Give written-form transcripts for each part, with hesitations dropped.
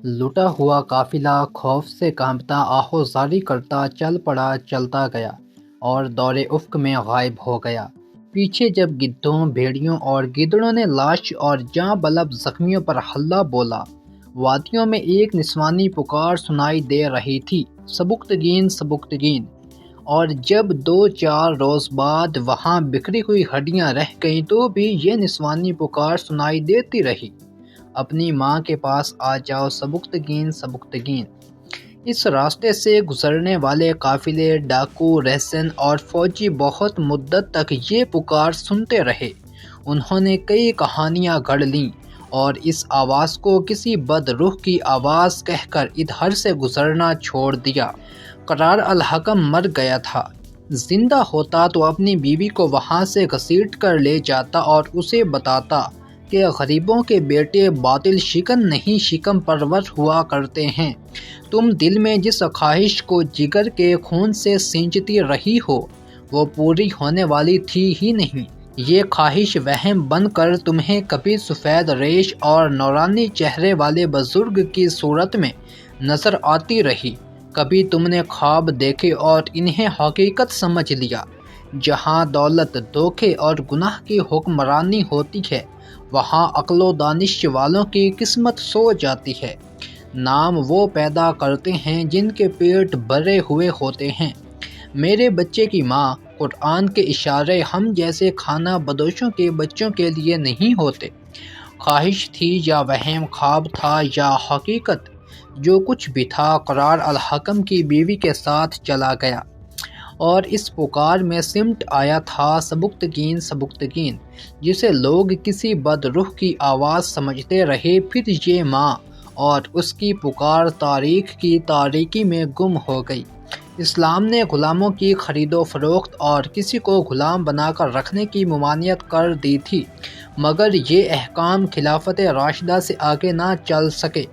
لٹا ہوا قافلہ خوف سے کانپتا آہوزاری کرتا چل پڑا، چلتا گیا اور دور افق میں غائب ہو گیا۔ پیچھے جب گدھوں، بھیڑیوں اور گیدڑوں نے لاش اور جاں بلب زخمیوں پر حلہ بولا، وادیوں میں ایک نسوانی پکار سنائی دے رہی تھی، سبکتگین سبکتگین۔ اور جب 2-4 روز بعد وہاں بکھری ہوئی ہڈیاں رہ گئیں تو بھی یہ نسوانی پکار سنائی دیتی رہی، اپنی ماں کے پاس آ جاؤ سبکتگین سبکتگین۔ اس راستے سے گزرنے والے قافلے، ڈاکو، رہزن اور فوجی بہت مدت تک یہ پکار سنتے رہے۔ انہوں نے کئی کہانیاں گھڑ لیں اور اس آواز کو کسی بد روح کی آواز کہہ کر ادھر سے گزرنا چھوڑ دیا۔ قرار الحکم مر گیا تھا۔ زندہ ہوتا تو اپنی بیوی کو وہاں سے گھسیٹ کر لے جاتا اور اسے بتاتا کہ غریبوں کے بیٹے باطل شکن نہیں شکم پرور ہوا کرتے ہیں۔ تم دل میں جس خواہش کو جگر کے خون سے سینچتی رہی ہو وہ پوری ہونے والی تھی ہی نہیں۔ یہ خواہش وہم بن کر تمہیں کبھی سفید ریش اور نورانی چہرے والے بزرگ کی صورت میں نظر آتی رہی، کبھی تم نے خواب دیکھے اور انہیں حقیقت سمجھ لیا۔ جہاں دولت، دھوکے اور گناہ کی حکمرانی ہوتی ہے وہاں عقل و دانش والوں کی قسمت سو جاتی ہے۔ نام وہ پیدا کرتے ہیں جن کے پیٹ بھرے ہوئے ہوتے ہیں۔ میرے بچے کی ماں، قرآن کے اشارے ہم جیسے کھانا بدوشوں کے بچوں کے لیے نہیں ہوتے۔ خواہش تھی یا وہم، خواب تھا یا حقیقت، جو کچھ بھی تھا قرار الحکم کی بیوی کے ساتھ چلا گیا اور اس پکار میں سمٹ آیا تھا سبکتگین سبکتگین، جسے لوگ کسی بد روح کی آواز سمجھتے رہے۔ پھر یہ ماں اور اس کی پکار تاریخ کی تاریکی میں گم ہو گئی۔ اسلام نے غلاموں کی خرید و فروخت اور کسی کو غلام بنا کر رکھنے کی ممانعت کر دی تھی، مگر یہ احکام خلافت راشدہ سے آگے نہ چل سکے۔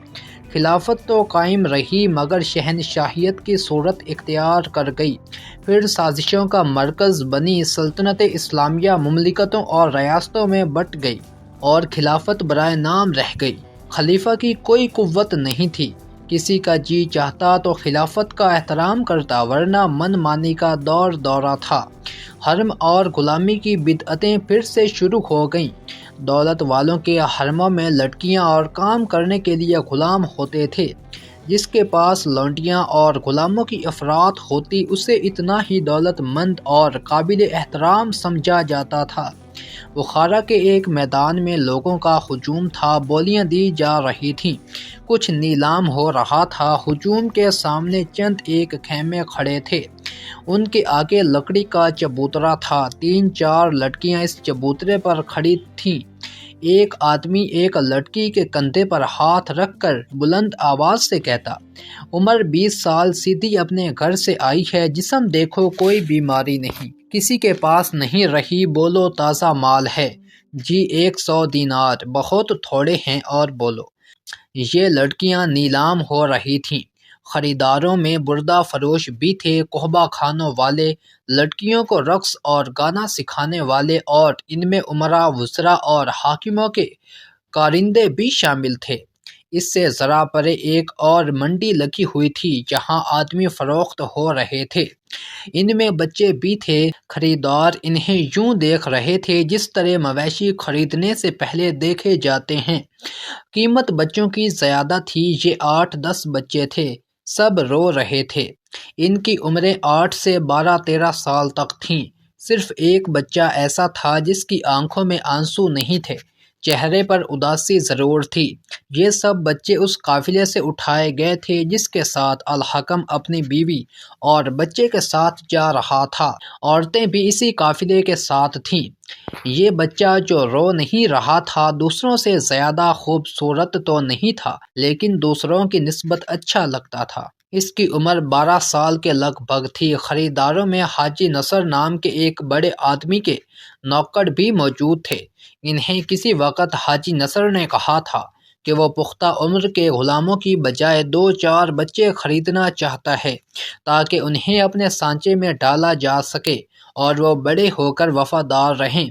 خلافت تو قائم رہی مگر شہنشاہیت کی صورت اختیار کر گئی، پھر سازشوں کا مرکز بنی۔ سلطنت اسلامیہ مملکتوں اور ریاستوں میں بٹ گئی اور خلافت برائے نام رہ گئی۔ خلیفہ کی کوئی قوت نہیں تھی، کسی کا جی چاہتا تو خلافت کا احترام کرتا، ورنہ من مانی کا دور دورہ تھا۔ حرم اور غلامی کی بدعتیں پھر سے شروع ہو گئیں۔ دولت والوں کے حرموں میں لڑکیاں اور کام کرنے کے لیے غلام ہوتے تھے۔ جس کے پاس لونڈیاں اور غلاموں کی افراط ہوتی اسے اتنا ہی دولت مند اور قابل احترام سمجھا جاتا تھا۔ بخارا کے ایک میدان میں لوگوں کا ہجوم تھا، بولیاں دی جا رہی تھیں، کچھ نیلام ہو رہا تھا۔ ہجوم کے سامنے چند ایک خیمے کھڑے تھے، ان کے آگے لکڑی کا چبوترا تھا، 3-4 لڑکیاں اس چبوترے پر کھڑی تھیں۔ ایک آدمی ایک لڑکی کے کندھے پر ہاتھ رکھ کر بلند آواز سے کہتا، عمر 20 سال، سیدھی اپنے گھر سے آئی ہے، جسم دیکھو کوئی بیماری نہیں، کسی کے پاس نہیں رہی، بولو تازہ مال ہے، جی 100 دینار بہت تھوڑے ہیں، اور بولو۔ یہ لڑکیاں نیلام ہو رہی تھیں۔ خریداروں میں بردہ فروش بھی تھے، قہبہ خانوں والے، لڑکیوں کو رقص اور گانا سکھانے والے، اور ان میں امراء، وزراء اور حاکموں کے کارندے بھی شامل تھے۔ اس سے ذرا پرے ایک اور منڈی لگی ہوئی تھی جہاں آدمی فروخت ہو رہے تھے، ان میں بچے بھی تھے۔ خریدار انہیں یوں دیکھ رہے تھے جس طرح مویشی خریدنے سے پہلے دیکھے جاتے ہیں۔ قیمت بچوں کی زیادہ تھی، یہ 8-10 بچے تھے، سب رو رہے تھے۔ ان کی عمریں 8 سے 12-13 سال تک تھیں۔ صرف ایک بچہ ایسا تھا جس کی آنکھوں میں آنسو نہیں تھے، چہرے پر اداسی ضرور تھی۔ یہ سب بچے اس قافلے سے اٹھائے گئے تھے جس کے ساتھ الحکم اپنی بیوی اور بچے کے ساتھ جا رہا تھا۔ عورتیں بھی اسی قافلے کے ساتھ تھیں۔ یہ بچہ جو رو نہیں رہا تھا دوسروں سے زیادہ خوبصورت تو نہیں تھا، لیکن دوسروں کی نسبت اچھا لگتا تھا۔ اس کی عمر 12 سال کے لگ بھگ تھی۔ خریداروں میں حاجی نصر نام کے ایک بڑے آدمی کے نوکر بھی موجود تھے۔ انہیں کسی وقت حاجی نصر نے کہا تھا کہ وہ پختہ عمر کے غلاموں کی بجائے 2-4 بچے خریدنا چاہتا ہے تاکہ انہیں اپنے سانچے میں ڈالا جا سکے اور وہ بڑے ہو کر وفادار رہیں۔